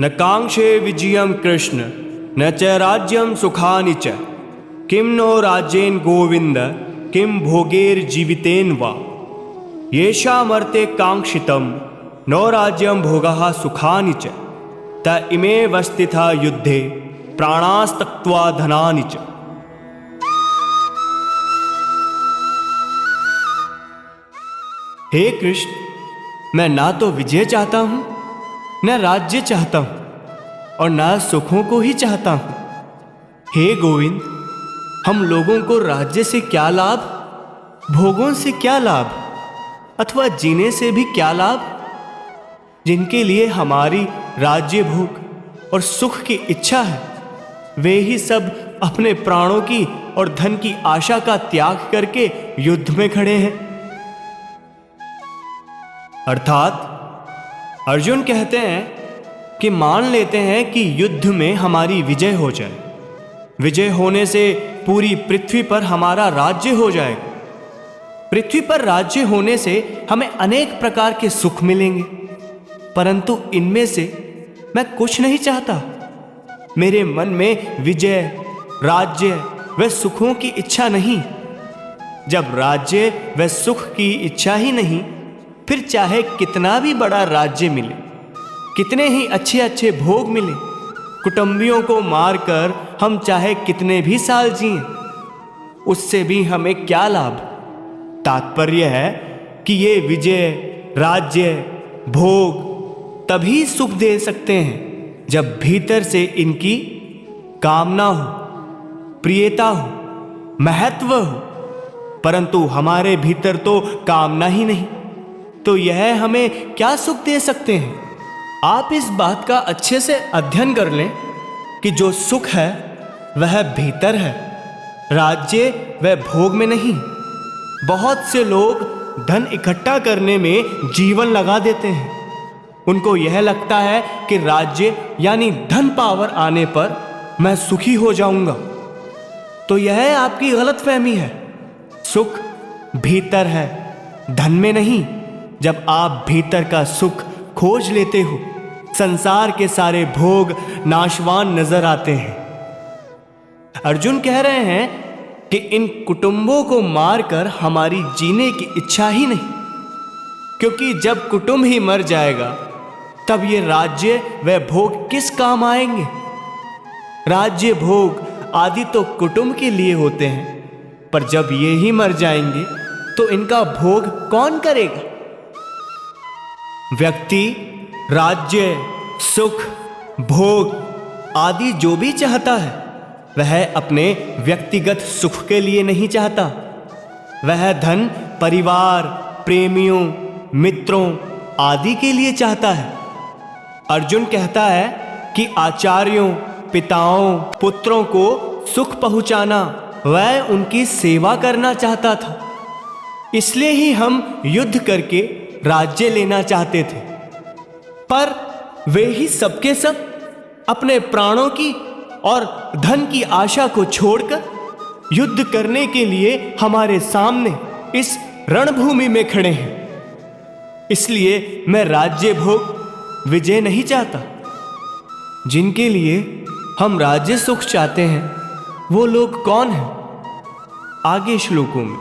न कांक्षे विजयम कृष्ण न च राज्यम सुखानि च किम नो राज्येन गोविंद किम भोगैर्जीवितेन वा येषामर्थे कांक्षितम नो राज्यम भोगः सुखानि च त इमेव स्थिता युद्धे प्राणास्तक्त्वा धनानि च। हे कृष्ण, मैं ना तो विजय चाहता हूं न राज्य चाहता हूं और ना सुखों को ही चाहता हूं। हे गोविंद, हम लोगों को राज्य से क्या लाभ, भोगों से क्या लाभ अथवा जीने से भी क्या लाभ? जिनके लिए हमारी राज्य भोग और सुख की इच्छा है, वे ही सब अपने प्राणों की और धन की आशा का त्याग करके युद्ध में खड़े हैं। अर्थात अर्जुन कहते हैं कि मान लेते हैं कि युद्ध में हमारी विजय हो जाए। विजय होने से पूरी पृथ्वी पर हमारा राज्य हो जाएगा। पृथ्वी पर राज्य होने से हमें अनेक प्रकार के सुख मिलेंगे, परंतु इनमें से मैं कुछ नहीं चाहता। मेरे मन में विजय, राज्य व सुखों की इच्छा नहीं। जब राज्य व सुख की इच्छा ही नहीं, फिर चाहे कितना भी बड़ा राज्य मिले, कितने ही अच्छे अच्छे भोग मिले, कुटुंबियों को मारकर हम चाहे कितने भी साल जिएं, उससे भी हमें क्या लाभ? तात्पर्य है कि ये विजय, राज्य, भोग तभी सुख दे सकते हैं जब भीतर से इनकी कामना हो, प्रियता हो, महत्व हो। परंतु हमारे भीतर तो कामना ही नहीं, तो यह हमें क्या सुख दे सकते हैं? आप इस बात का अच्छे से अध्ययन कर लें कि जो सुख है वह भीतर है, राज्य व भोग में नहीं। बहुत से लोग धन इकट्ठा करने में जीवन लगा देते हैं। उनको यह लगता है कि राज्य यानी धन पावर आने पर मैं सुखी हो जाऊंगा। तो यह आपकी गलतफहमी है। सुख भीतर है, धन में नहीं। जब आप भीतर का सुख खोज लेते हो, संसार के सारे भोग नाशवान नजर आते हैं। अर्जुन कह रहे हैं कि इन कुटुंबों को मारकर हमारी जीने की इच्छा ही नहीं, क्योंकि जब कुटुंब ही मर जाएगा तब ये राज्य व भोग किस काम आएंगे? राज्य भोग आदि तो कुटुंब के लिए होते हैं, पर जब ये ही मर जाएंगे तो इनका भोग कौन करेगा? व्यक्ति राज्य, सुख, भोग आदि जो भी चाहता है, वह अपने व्यक्तिगत सुख के लिए नहीं चाहता। वह धन परिवार, प्रेमियों, मित्रों आदि के लिए चाहता है। अर्जुन कहता है कि आचार्यों, पिताओं, पुत्रों को सुख पहुंचाना, वह उनकी सेवा करना चाहता था। इसलिए ही हम युद्ध करके राज्य लेना चाहते थे। पर वे ही सबके सब अपने प्राणों की और धन की आशा को छोड़कर युद्ध करने के लिए हमारे सामने इस रणभूमि में खड़े हैं। इसलिए मैं राज्य भोग, विजय नहीं चाहता। जिनके लिए हम राज्य सुख चाहते हैं, वो लोग कौन हैं? आगे श्लोकों में